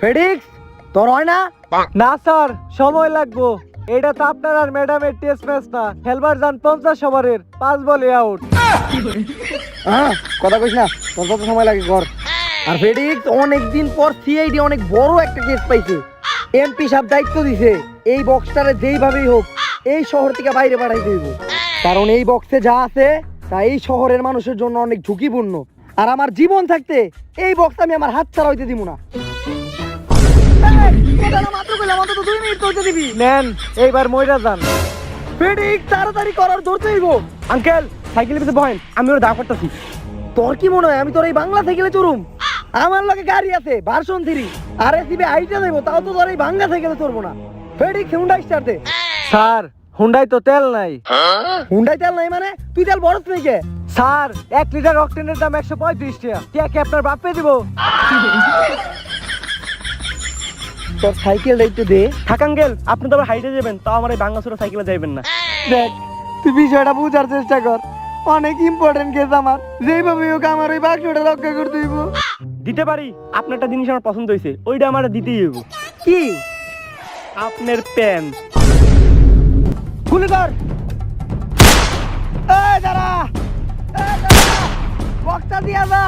ফেডিক্স তোর হয় না? না স্যার, সময় লাগবো। এটা তো আপনার আর ম্যাডামের টেস্ট ম্যাচ না, খেলবার যান 50 ওভারের 5 বলে আউট। কথা কইস না, তোর কত সময় লাগে কর। আর ফেডিক্স অনেকদিন পর সিআইডি অনেক বড় একটা কেস পাইছে। এমপি সাহেব দায়িত্ব দিছে এই বক্সটারে যেইভাবেই হোক এই শহর থেকে বাইরে পাঠাই দেব, কারণ এই বক্সে যা আছে তা এই শহরের মানুষের জন্য অনেক ঝুঁকিপূর্ণ। আর আমার জীবন থাকতে এই বক্স আমি আমার হাত ছাড়া হইতে দিব না। নেন, এইবার মইরা যান। ফেডিক্স তাড়াতাড়ি করার ধরতে হইব। আঙ্কেল সাইকেলের পিছে বহেন, আমি ওর দাও করতেছি। তোর কি মনে হয় আমি তোর এই বাংলা সাইকেলে চড়ুম? আমার লগে গাড়ি আছে ভার্সন 3, আর এসিবি আইটা দেব, তাও তো তোর এই বাংলা সাইকেলে চড়বো না। ফেডিক্স হুন্ডাই স্টার্ট দে। স্যার হুন্ডাই তো তেল নাই। হুন্ডাই তেল নাই মানে তুই তেল বড় তুই কে? স্যার 1 লিটার অক্টেনের দাম 135 টাকা। কে আপনার বাপে দিব? তোর সাইকেল একটু দে। থাক আঙ্কেল, আপনি তো আবার হাইটে যাবেন, তাও আমার এই ভাঙাচোরা সাইকেলে যাইবেন না। দেখ তুই বিষয়টা বুঝার চেষ্টা কর, অনেক ইম্পর্টেন্ট কেস আমার, যেইভাবে হোক আমার ওই বাক্সটা রক্ষা করতে হইব। দিতে পারি, আপনার একটা জিনিস আমার পছন্দ হয়েছে, ওইটা আমার দিতেই হইব। কি? আপনার প্যান খুলে কর। এই দাঁড়া, বক্সটা দিয়া যা।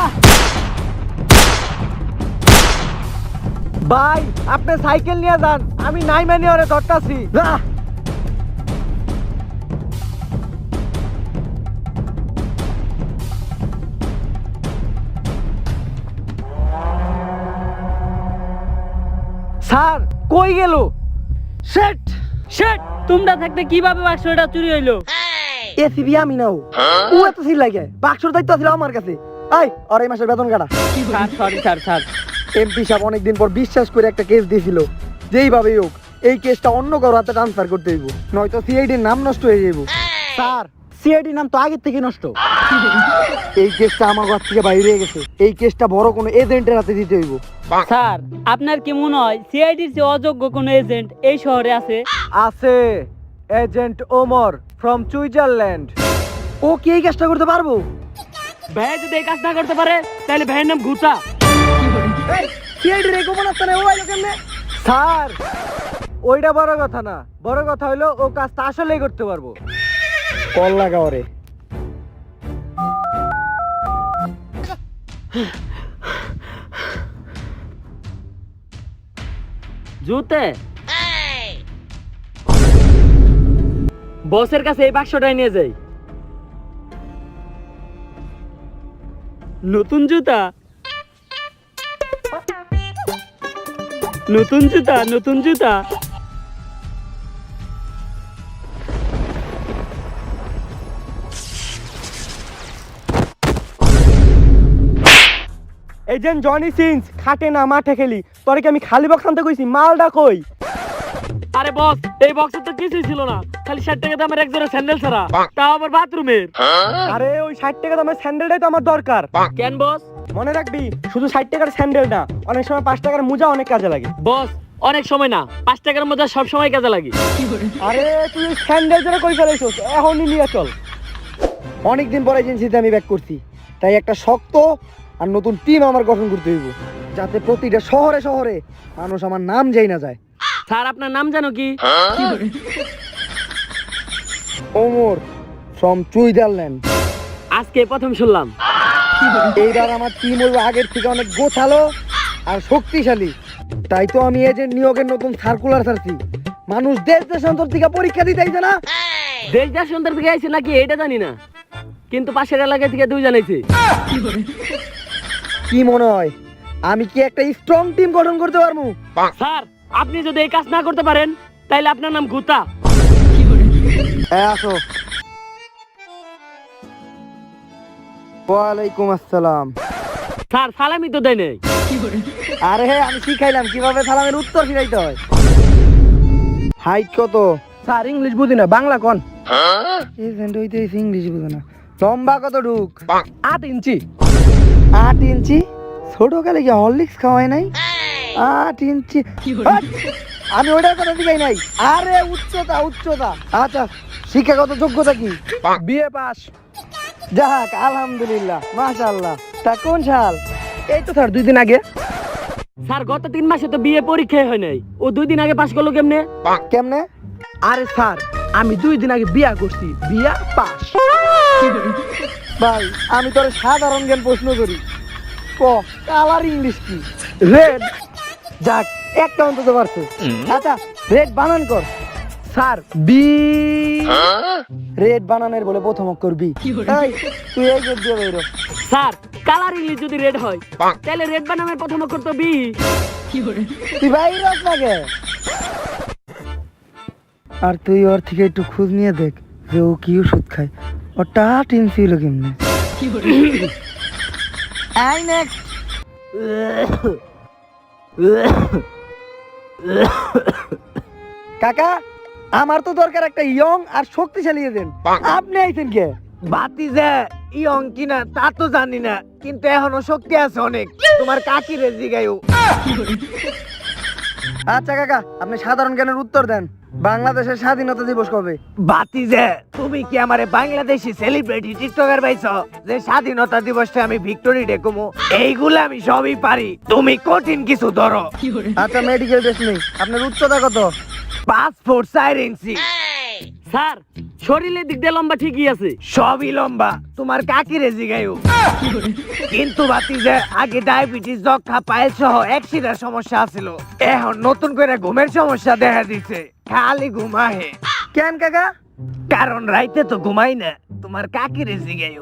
ভাই আপনি সাইকেল নিয়ে যান, আমি নাই মানে ওরে ধরতাছি। যা। স্যার কই গেল? শেট শেট, তোমরা থাকতে কিভাবে বাক্সটা চুরি হইলো? এসিবি আমি নাও, ও এত সিল লাগে, বাক্সর দায়িত্ব ছিল আমার কাছে। আই আর এই মাসের বেতন কাটা। Sir sorry sir, sir MP সাহেব অনেকদিন পর বিশ্বাস করে একটা কেস দিয়েছিল, যেইভাবেই হোক এই কেসটা অন্য কারো হাতে ট্রান্সফার করতে হইব, নয়তো সিআইডির নাম নষ্ট হয়ে যাইব। স্যার সিআইডির নাম তো আগের থেকে নষ্ট। এই কেসটা আমার হাত থেকে বাইরে হয়ে গেছে, এই কেসটা বড় কোনো এজেন্টের হাতে দিতে হইব। স্যার আপনার কি মনে হয় সিআইডির যে অযোগ্য কোনো এজেন্ট এই শহরে আছে? আছে, এজেন্ট ওমর ফ্রম সুইজারল্যান্ড। ও কি এই কাজটা করতে পারবো? ভাই যদি এই কাজ না করতে পারে তাহলে ভাইয়ের নাম ঘুতা। স্যার ওইটা বড় কথা না, বড় কথা হইলো ও কাজটা আসলেই করতে পারবো। কল লাগাও রে। জুতে বসের কাছে এই বাক্সটাই নিয়ে যাই। নতুন জুতা, নতুন জুতা, নতুন জুতা। এজেন্ট জনি সিন্স খাটে না মাঠে খেলি, তোরে কি আমি খালি বক্স আনতে কইছি? মালটা কই? আরে বস, এই বক্সে তো কিছুই ছিল না, খালি 60 টাকা দামের এক জোড়া স্যান্ডেল ছাড়া, তাও আবার বাথরুমের। আরে ওই 60 টাকা দামের স্যান্ডেলটাই তো আমার দরকার। কেন বস? মনে রাখবি শুধু 60 টাকার স্যান্ডেল না, অনেক সময় 5 টাকার মোজা অনেক কাজে লাগে। বস অনেক সময় না, 5 টাকার মধ্যে সব সময় কাজে লাগে। আরে তুই স্যান্ডেল জন্য কই ফেলাইছস, এখনই নিয়ে চল। অনেকদিন পর এজেন্সিতে আমি ব্যাক করছি, তাই একটা শক্ত আর নতুন টিম আমার গঠন করতে হইব, যাতে প্রতিটা শহরে শহরে মানুষ আমার নাম যাই না যায়। স্যার আপনার নাম জানো কি? Omar from Switzerland. আজকে প্রথম শুনলাম। এইবার আমার টিম হইব আগের থেকে অনেক গোছালো আর শক্তিশালী, তাই তো আমি এজেন্ট নিয়োগের নতুন সার্কুলার ছাড়ছি। মানুষ দেশ দেশান্তর থেকে পরীক্ষা দিতে আইছে না। দেশ দেশান্তর থেকে আইছে নাকি এটা জানি না, কিন্তু পাশের এলাকা থেকে 2 জানাইছে। কি মনে হয় আমি কি একটা স্ট্রং টিম গঠন করতে পারবো? স্যার আপনি যদি এই কাজ না করতে পারেন তাহলে আপনার নাম ঘুতা। আসো। ওয়ালাইকুম আসসালাম। স্যার সালামি তো দেয় নাই। আরে আমি শিখাইলাম কিভাবে সালামের উত্তর শিখাইতে হয়। হাইট কত? স্যার ইংলিশ বুঝি না, বাংলা কোন? এজেন্ট হইতে ইংলিশ বুঝে না। লম্বা কত ঢুক? 8 ইঞ্চি। 8 ইঞ্চি? ছোট কালে কি হরলিক্স খাওয়াই নাই? 8 ইঞ্চি। আমি ওটার কথা শিখাই নাই। আরে উচ্চতা, উচ্চতা। আচ্ছা শিক্ষাগত যোগ্যতা কি? BA pass. যাক আলহামদুলিল্লাহ, মাশাআল্লাহ। তা কোন সাল? এই তো স্যার 2 দিন আগে। স্যার গত 3 মাসে তো বিয়ে পরীক্ষাই হয় নাই, ও 2 দিন আগে পাস করলো কেমনে? কেমনে? আরে স্যার, আমি 2 দিন আগে বিয়া করছি, বিয়া পাস। ভাই আমি তোর সাধারণ জ্ঞান প্রশ্ন করি, ক কালার ইংলিশ কি? রেড। যাক, একটা অন্তত পারছো। আচ্ছা রেড বানান কর। Sir B. রেড বানানের বলে প্রথম অক্ষর বি। এই তুই এই গেট দিয়ে বেরো। স্যার কালার ইংলিশ যদি রেড হয় তাহলে রেড বানামের প্রথম অক্ষর তো বি। তুই বাইরে লাগে। আর তুই ওর থেকে একটু খোঁজ নিয়ে দেখ যে ও কি ওষুধ খায়, ওটা টিম ছিল কেমনে। I next. কাকা আমার তো দরকার একটা ইয়ং আর শক্তিশালী এজেন্ট, আপনি আইছেন কে? বাতিজা ইয়ং কিনা তা তো জানি না, কিন্তু এখনো শক্তি আছে অনেক। তোমার কাকি রে জিগাইও। আচ্ছা কাকা, আপনি সাধারণ জ্ঞানের উত্তর দেন। বাংলাদেশের স্বাধীনতা দিবস কবে? বাতিজা তুমি কি আমারে বাংলাদেশি সেলিব্রিটি টিকটকার পাইছো যে স্বাধীনতা দিবসটা আমি ভিক্টোরি ডে কমু? এইগুলো আমি সবই পারি, তুমি কঠিন কিছু ধরো। আচ্ছা মেডিকেল টেস্ট নেই, আপনার উচ্চতা কত? 5 ফুট 4 ইঞ্চি। স্যার শরীরের দিক দিয়ে লম্বা ঠিকই আছে। সবই লম্বা, তোমার কাকি রে জিগাইও। কিন্তু বাতিজা আগে ডায়াবেটিস, যক্ষা, পাইলস সহ অ্যাক্সিডেন্ট সমস্যা আছিল, এখন নতুন করে ঘুমের সমস্যা দেখা দিছে, খালি ঘুমাহে। কেন কাকা? কারণ রাইতে তো ঘুমাই না, তোমার কাকি রে জিগাইও।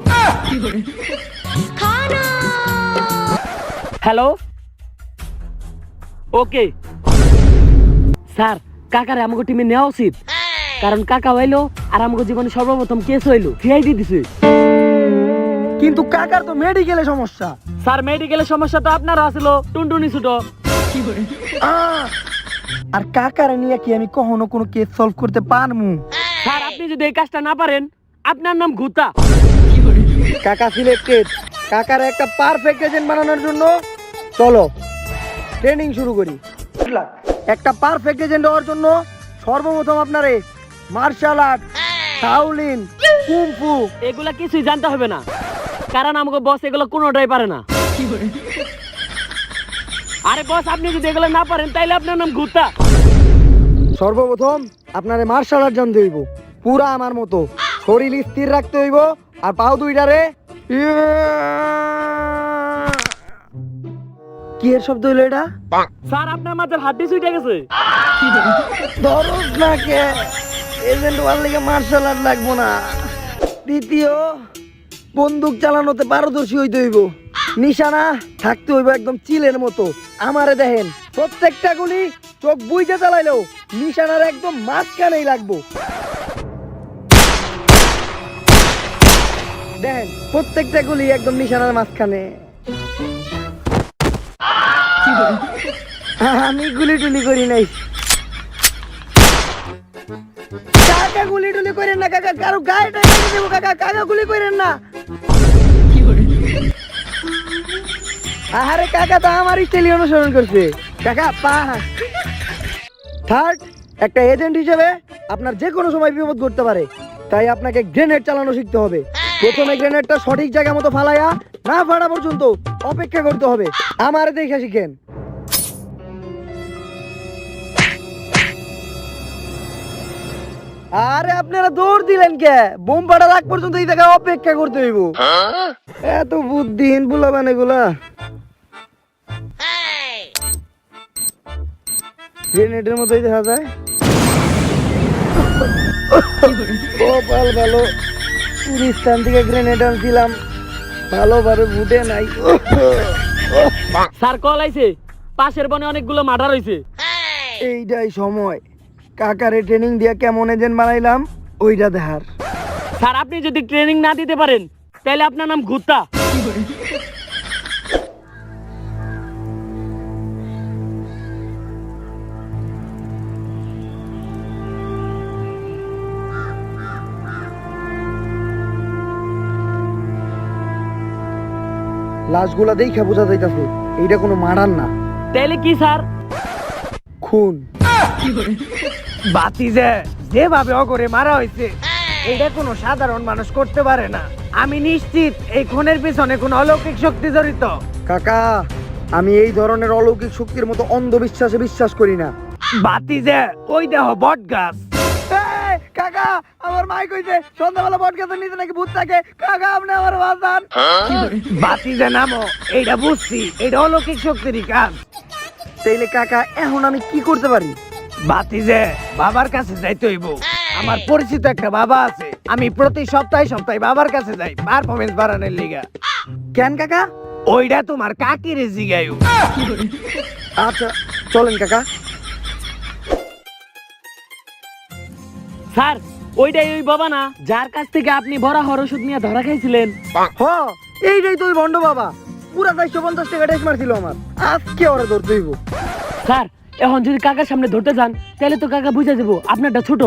হ্যালো, ওকে স্যার, কাকারে আমাকে টিমে নেওয়া উচিত, কারণ কাকা হইলো আর আমাকে জীবনে সর্বপ্রথম কেস হইলো সিআইডি দিছে। কিন্তু কাকার তো মেডিকেলে সমস্যা। স্যার মেডিকেলের সমস্যা তো আপনারও আছিল, টুনটুনি ছুটো। আর কাকারে নিয়ে কি আমি কখনো কোনো কেস সলভ করতে পারমু? স্যার আপনি যদি এই কাজটা না পারেন, আপনার নাম গুতা। কাকা সিলেক্টেড। কাকার একটা পারফেক্ট এজেন্ট বানানোর জন্য চলো ট্রেনিং শুরু করি। একটা পারফেক্ট এজেন্ট হওয়ার জন্য সর্বপ্রথম আপনারে মার্শাল আর্ট, শাওলিন, কুংফু এগুলা কিছুই জানতে হবে না, কারণ আমাকে বস এগুলো কোনোটাই পারে না। আরে বস আপনি যদি এগুলো না পারেন তাইলে আপনার নাম গুতা। সর্বপ্রথম আপনারে মার্শাল আর্ট জানতে হইব, পুরা আমার মতো শরীর স্থির রাখতে হইব, আর পাও দুইটারে কি এর শব্দ হইলো এটা? স্যার আপনার মাথার হাড্ডি ছুটে গেছে। দরজ না কে এজেন্ট ওয়ার লিগে মার্শাল আর্ট লাগবো না। দ্বিতীয়, বন্দুক চালানোতে পারদর্শী হইতে হইব, নিশানা থাকতে হইব একদম চিলের মতো। আমারে দেখেন, প্রত্যেকটা গুলি চোখ বুইজে চালাইলেও নিশানার একদম মাঝখানেই লাগবো। দেখেন প্রত্যেকটা গুলি একদম নিশানার মাঝখানে। আমি গুলি টুলি করি নাই কাকা, গুলি টুলি করেন না কাকা, কারো গায়ে টাইম দেবো কাকা, কাকা গুলি করেন না। আরে কাকা তো আমার স্টাইল অনুসরণ করছে কাকা। পাস। থার্ড, একটা এজেন্ট হিসেবে আপনার যে কোনো সময় বিপদ ঘটতে পারে, তাই আপনাকে গ্রেনেড চালানো শিখতে হবে। প্রথমে গ্রেনেডটা সঠিক জায়গা মতো ফালাইয়া না ফাটা পর্যন্ত অপেক্ষা করতে হবে। আমার দেখে শিখেন। আরে আপনারা দৌড় দিলেন কে? বোম ফাটার আগ পর্যন্ত এই জায়গায় অপেক্ষা করতে হইব। এত বুদ্ধিহীন বুলাবেন এগুলা। গ্রেনেডের মতোই দেখা যায়। কপাল ভালো, টুরিস্টান থেকে গ্রেনেড আনছিলাম, ভালোভাবে বুটে নাই। স্যার কল আইছে, পাশের বনে অনেকগুলো মার্ডার হইছে। এইটাই সময় কাকারে ট্রেনিং দিয়া কেমন এজেন্ট বানাইলাম ওইটা দেখার। স্যার আপনি যদি ট্রেনিং না দিতে পারেন তাহলে আপনার নাম গুত্তা। লাশগুলা দেখা বোঝা যাইতাছে এইটা কোনো মার্ডার না, তাহলে কি স্যার? খুন। বাতিজা যেভাবে অগরে মারা হয়েছে এটা কোনো সাধারণ মানুষ করতে পারে না। আমি নিশ্চিত এই খুনের পিছনে কোনো অলৌকিক শক্তি জড়িত। কাকা আমি এই ধরনের অলৌকিক শক্তির মতো অন্ধবিশ্বাসে বিশ্বাস করি না। বাতিজে ওই দেহ বট গাছ। এই, কাকা আমার মাই কইছে সন্ধ্যাবেলা বট গাছের নিচে নাকি ভূত থাকে। কাকা আপনি আমার বাঁচান। বাতিজে নামো, এইটা বুঝছি, এইটা অলৌকিক শক্তিরই কাজ। তাইলে কাকা এখন আমি কি করতে পারি? বাতিজে বাবার কাছে যাইতে হইব। আমার পরিচিত একটা বাবা আছে, আমি প্রতি সপ্তাহে সপ্তাহে বাবার কাছে যাই পারফরমেন্স বাড়ানোর লিগা। কেন কাকা? ওইটা তোমার কাকিরে জিগায়ু। আচ্ছা চলেন কাকা। স্যার ওইটাই ওই বাবা না যার কাছ থেকে আপনি বড় হর ওষুধ নিয়ে ধরা খাইছিলেন? হ এইটাই তো ওই ভণ্ড বাবা। পুরা 450 টাকা ট্যাক্স মারছিল আমার। আজকে ওরা ধরতে হইব। স্যার এখন যদি কাকার সামনে ধরতে যান তাহলে তো কাকা বুঝে যাবো আপনারটা ছোট।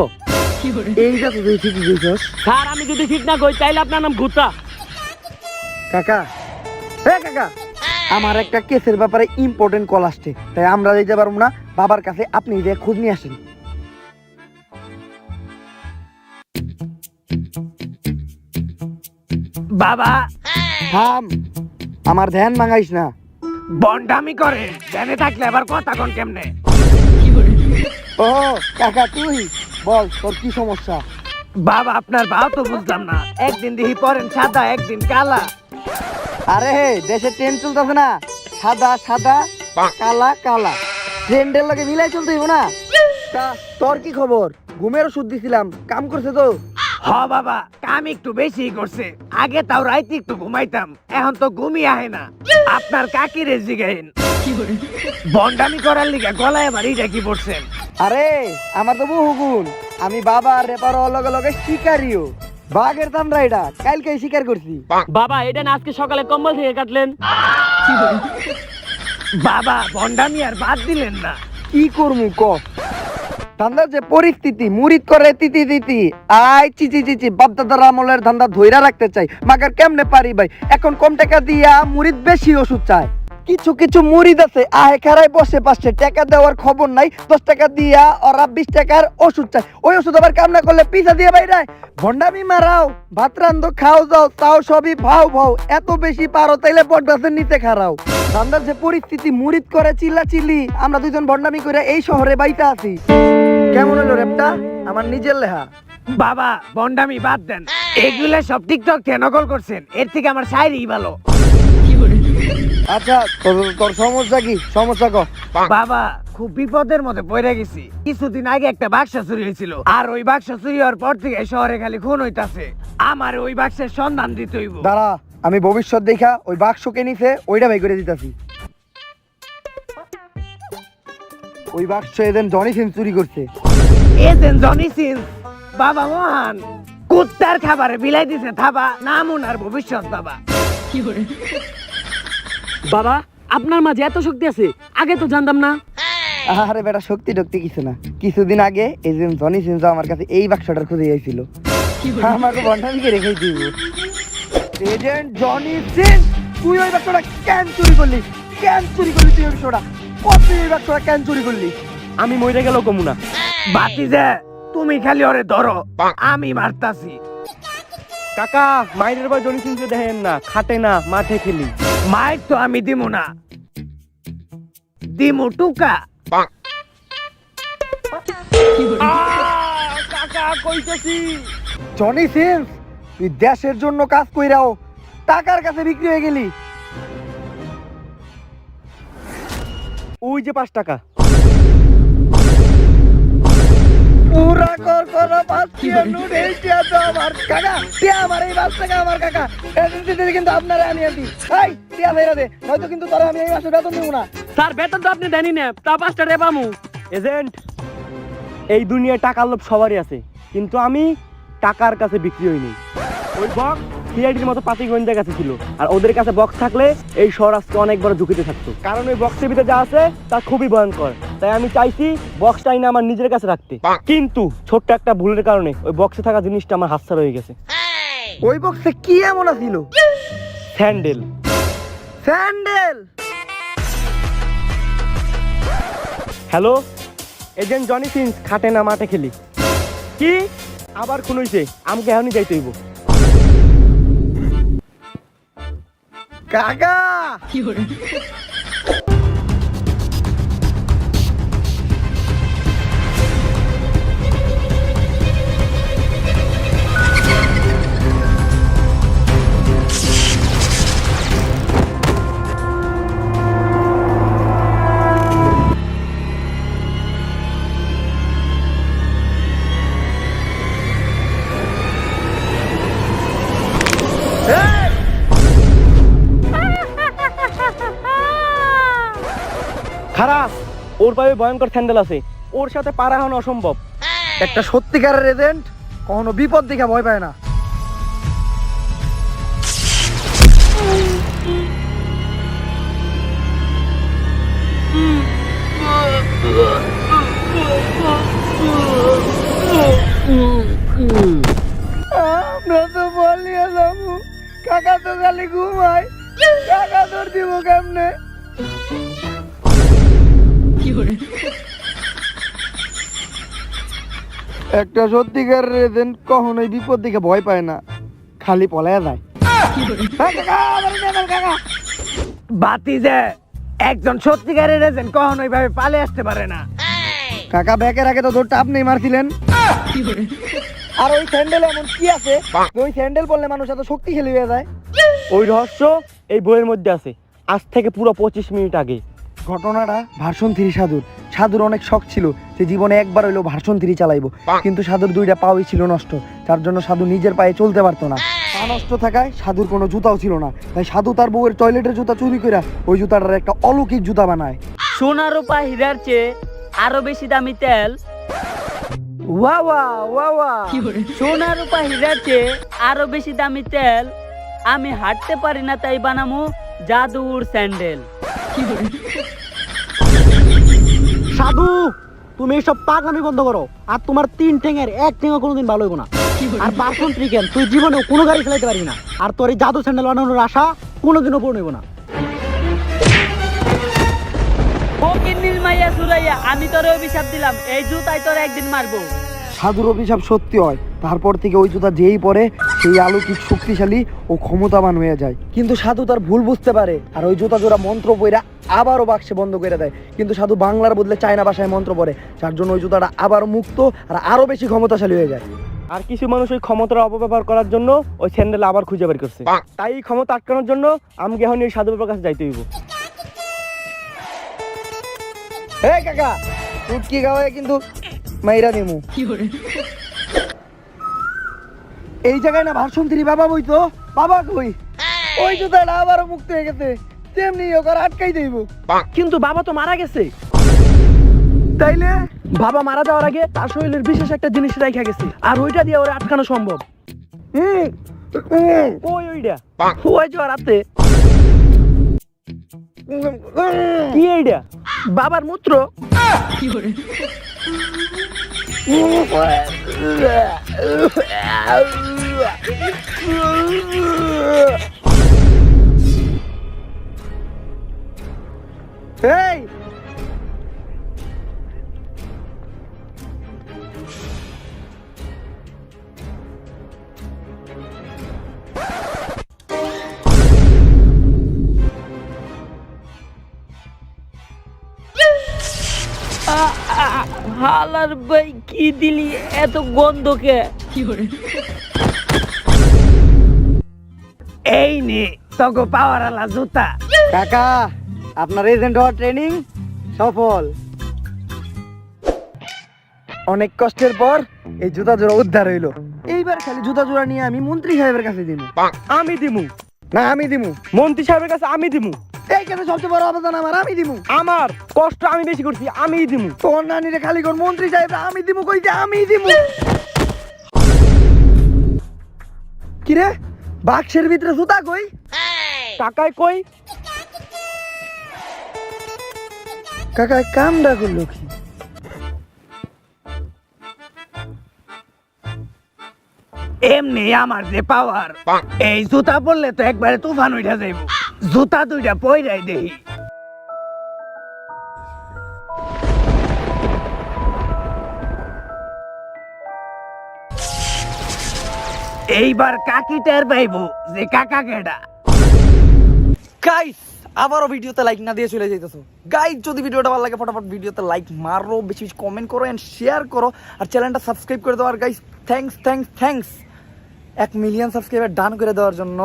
এইটা তো তুই ঠিকই কইছস। স্যার আমি যদি ঠিক না কই তাইলে আপনার নাম গুত্তা। কাকা হ্যাঁ কাকা, আমার একটা কেসের ব্যাপারে ইম্পর্টেন্ট কল আসছে, তাই আমরা যেতে পারবো না। বাবার কাছে আপনি যে খোঁজ নিয়ে আসেন। বাবা থাম, আমার ধ্যান ভাঙাইস না। বন্ডামি করে জেনে থাকলে আবার কথা কোন কেমনে? ও কাকা তুই বল তোর কি সমস্যা? বাবা আপনার ভাও তো বুঝলাম না, একদিন দেখি পরেন সাদা একদিন কালা। আরে দেশে ট্রেন চলতেছে না, সাদা সাদা কালা কালা, ট্রেন্ডের লগে মিলাই চলতে হইব না। তা তোর কি খবর? ঘুমের ওষুধ দিছিলাম, কাম করছে তো? হ বাবা, কাম একটু বেশি করছে। আগে তাও রাইতে একটু ঘুমাইতাম, এখন তো ঘুমিয়ে আহে না। আপনার কাকিরে জিগাইন বন্ডামি করার লিগে গলায় আবার এইটা কি পড়ছেন? আরে আমার তো বহু গুণ, আমি বাবা রেপার লগে লগে শিকারিও। বাঘের দামরা এটা কালকে শিকার করছি। বাবা এটা না আজকে সকালে কম্বল থেকে কাটলেন? বাবা বন্ডামি আর বাদ দিলেন না। কি করমু ক? ধান্দার যে পরিস্থিতি মুরিদ করে তিতি তিতি আই চিচি চিচি বাপদাদার আমলের ধান্দা ধইরা রাখতে চাই, মাগার কেমনে পারি ভাই? এখন কম টাকা দিয়া মুরিদ বেশি ওষুধ চায়। কিছু কিছু মুরিদ আছে আহে খারাই বসে পাশে, টাকা দেওয়ার খবর নাই, 10 টাকা দিয়া ওরা 20 টাকার ওষুধ চায়। ওই ওষুধ আবার কাম না করলে পিছা দিয়ে বাইরায়। ভন্ডামি মারাও, ভাত রান্ধো খাও যাও, তাও সবই ভাও ভাও। এত বেশি পারো তাইলে বট গাছের নিচে খারাও। ধান্দার যে পরিস্থিতি মুরিদ করে চিল্লা চিল্লি, আমরা দুইজন ভন্ডামি করে এই শহরে বাইতে আছি। কেমন হলো রেপটা? আমার নিজের লেহা। বাবা বন্ডামি বাদ দেন, এগুলা সব টিকটক থেকে নকল করছেন, এর থেকে আমার শায়রি ভালো। আচ্ছা তোর সমস্যা কি? সমস্যা ক। বাবা খুব বিপদের মধ্যে পড়ে গেছি। কিছুদিন আগে একটা বাক্স চুরি হয়েছিল, আর ওই বাক্স চুরি হওয়ার পর থেকে শহরে খালি খুন হইতাছে। আমার ওই বাক্সের সন্ধান দিতে হইব। দাঁড়া, আমি ভবিষ্যৎ দেখা ওই বাক্সকে নিছে ওইটা বাই করে দিতাছি। ওই বাক্স এদিন জনি সিং চুরি করছে। এজেন্ট জনি সিং বাবা মহান, কুত্তার খাবারে বিলাই দিছে থাবা, নাম ওনার ভবিষ্যৎ বাবা। বাবা আপনার মাঝে এত শক্তি আছে, আগে তো জানতাম না। আরে বেটা শক্তি টক্তি কিছু না, কিছুদিন আগে এজেন্ট জনি সিং আমার কাছে এই বাক্সটার খুঁজে আইছিল। আমাকে বন্ধানিকে রেখেই দিব। এজেন্ট জনি সিং তুই ওই বাক্সটা কেন চুরি করলি? কেন চুরি করলি তুই ওই বাক্সটা? তুই ওই বাক্সটা কেন চুরি করলি? আমি মরে গেল কমুনা। বাতিজে তুমি খালি ওরে ধরো, আমি মারতাছি। কাকা মাইরের বা জনি সিংকে দেখেন না, খাটে না মাঠে খেলি। মাইর তো আমি দিমু না, দিমু টুকা। কাকা কইতেছি। জনি সিং তুই দেশের জন্য কাজ কইরাও টাকার কাছে বিক্রি হয়ে গেলি। ওই যে 5 টাকা। পুরা কর করা বাচ্চা নোট এইটা তো আমার কাকা, তে আমার এই বাচ্চাটা আমার কাকা। এজেন্সিতে কিন্তু আপনারা আমি আছি। এই টিয়া ভাইরা দে, নয়তো কিন্তু তোরা আমি এই মাসে বেতন দেব না। স্যার বেতন তো আপনি দেনই না, তা 5 টাকা পামু। এজেন্ট এই দুনিয়ায় টাকার লোভ সবারই আছে, কিন্তু আমি টাকার কাছে বিক্রি হইনি। ওই বক্স সিআইডির মতো পাতি গোয়েন্দার কাছে ছিল, আর ওদের কাছে বক্স থাকলে এই শহর আজকে অনেক বড় ঝুঁকিতে থাকতো। কারণ ওই বক্সের ভিতরে যা আছে তা খুবই ভয়ঙ্কর, তাই আমি চাইছি বক্সটাই না আমার নিজের কাছে রাখতে। কিন্তু ছোট্ট একটা ভুলের কারণে ওই বক্সে থাকা জিনিসটা আমার হাতছাড়া হয়ে গেছে। ওই বক্সে কি এমন ছিল? Sandal. Sandal? Hello, agent Johnny Singh, খাটে না মাঠে খেলি। কি আবার খুন হইছে? আমাকে এখনই যাইতে হইব। কাকা খারাপ, ওর পায়ে ভয়ঙ্কর স্যান্ডেল আছে, ওর সাথে পারা হওয়া অসম্ভব। একটা সত্যিকারের এজেন্ট কখনো বিপদ দেখে ভয় পায় না। আমরা তো বলিয়া যাবো, কাকা তো খালি ঘুমায়, কাকা তোর দিব কেমনে? একটা সত্যিকারের এজেন্ট কখনোই বিপদ দেখে ভয় পায় না, খালি পলায়া যায়। বাতি যে একজন সত্যিকারের এজেন্ট কখনোই ভাবে পালে আসতে পারে না। কাকা ব্যাকের আগে তো দৌড়টা আপনি মারছিলেন। আর ওই স্যান্ডেল এমন কি আছে যে ওই স্যান্ডেল পরলে মানুষ এত শক্তিশালী হয়ে যায়? ওই রহস্য এই বইয়ের মধ্যে আছে, আজ থেকে পুরো 25 মিনিট আগে। ঘটনাটা ভার্সন 3 সাধুর। সাধুর অনেক শখ ছিল যে জীবনে একবার হইলেও ভার্সন 3 চালাইবো, কিন্তু সাধুর 2টা পাওই ছিল নষ্ট, যার জন্য সাধু নিজের পায়ে চলতে পারতো না। পা নষ্ট থাকায় সাধুর কোনো জুতাও ছিল না, তাই সাধু তার বউয়ের টয়লেটের জুতা চুরি করে ওই জুতাটার একটা অলৌকিক জুতা বানায়। সোনা রূপা হীরার চেয়ে আরো বেশি দামি তেল। ওয়া ওয়া ওয়া ওয়া। সোনা রূপা হীরার চেয়ে আরো বেশি দামি তেল। আমি হাঁটতে পারি না তাই বানামু জাদুর স্যান্ডেল। সাধু, তুমি এসব পাগলামি বন্ধ করো, আর তোমার 3 ঠ্যাঙের 1 ঠ্যাঙও কোনোদিন ভালো হইব না। আর ভার্সন 3 কেন, তুই জীবনে কোনো গাড়ি চালাতে পারবি না, আর তোর এই জাদু স্যান্ডেল বানানোর আশা কোনোদিনও পূর্ণ হইব না। ও কিন্নির মাইয়া সুরাইয়া, আমি তোরে অভিশাপ দিলাম, এই জুতাই তোরে একদিন মারবো। সাধুর অভিশাপ সত্যি হয়, তারপর থেকে ওই জুতা যেই পরে সেই অলৌকিক শক্তিশালী ও ক্ষমতাবান হয়ে যায়। কিন্তু সাধু তার ভুল বুঝতে পারে আর ওই জুতা জোড়া মন্ত্র পইরা আবারও বাক্সে বন্ধ করে দেয়। কিন্তু সাধু বাংলার বদলে চায়না ভাষায় মন্ত্র পড়ে, যার জন্য ওই জুতাটা আবারও মুক্ত আর আরো বেশি ক্ষমতাশালী হয়ে যায়। আর কিছু মানুষ ওই ক্ষমতার অপব্যবহার করার জন্য ওই স্যান্ডেল আবার খুঁজে বের করছে। তাই এই ক্ষমতা আটকানোর জন্য আমি এখন এই সাধু বাবার কাছে যাইতে হইব। হে কাকা, টুটকি গাওয়ায় কিন্তু মাইরা দিমু। এই জায়গায় না ভার্সন 3 বাবা বই তো, বাবা কই? ওই জুতাটা আবারও মুক্ত হয়ে গেছে, তেমনি ওকে আটকাই দেব। কিন্তু বাবা তো মারা গেছে। তাইলে বাবা মারা যাওয়ার আগে তার শরীরের বিশেষ একটা জিনিস রাখা গেছে, আর ওইটা দিয়ে ওরা আটকানো সম্ভব। ওই ওইটা ওই যে রাতে কি এইটা? বাবার মূত্র। এই হালার ভাই কি দিলি এত গন্ধকে? এই নে তোকে পাওয়ার আলা জুতা। কাকা, আপনার এজেন্ট হওয়ার ট্রেনিং সফল। অনেক কষ্টের পর এই জুতা জোড়া উদ্ধার হইলো। এইবার খালি জুতা জোড়া নিয়ে আমি মন্ত্রী সাহেবের কাছে দিমু। আমি দিমু না, আমি দিমু। মন্ত্রী সাহেবের কাছে আমি দিমু। এই কেন সবচেয়ে বড় অবদান আমার, আমি দিমু। আমার কষ্ট আমি বেশি করছি, আমিই দিমু। তোর নানিরে খালি কোন মন্ত্রী সাহেব আমি দিমু কইছে, আমি দিমু। কিরে, বাক্সের ভিতরে জুতা কই? টাকায় কই? কাকা কামডা করলো কি? এমনি আমার যে পাওয়ার, এই জুতা পরলে তো একবারে তুফান উঠা যাইব। জুতা 2টা পইরাই দেহি। এইবার কাকি টের পাইব যে কাকা কেডা। গাইস, আবারও ভিডিওতে লাইক না দিয়ে চলে যাইতেছো। গাইস, যদি ভিডিওটা ভালো লাগে ফটাফট ভিডিওতে লাইক মারো, বেশি বেশি কমেন্ট করো এন্ড শেয়ার করো, আর চ্যানেলটা সাবস্ক্রাইব করে দাও। আর গাইস, থ্যাঙ্কস 1 মিলিয়ন সাবস্ক্রাইবার ডান করে দেওয়ার জন্য।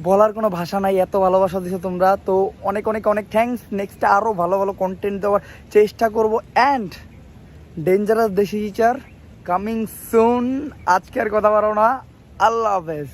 বলার কোনো ভাষা নাই, এত ভালোবাসা দিছো তোমরা, তো অনেক অনেক অনেক থ্যাঙ্কস। নেক্সটে আরও ভালো ভালো কন্টেন্ট দেওয়ার চেষ্টা করবো। অ্যান্ড ডেঞ্জারাস দেশি টিচার কামিং সুন। আজকে আর কথা পারো না, আল্লাহ হাফেজ।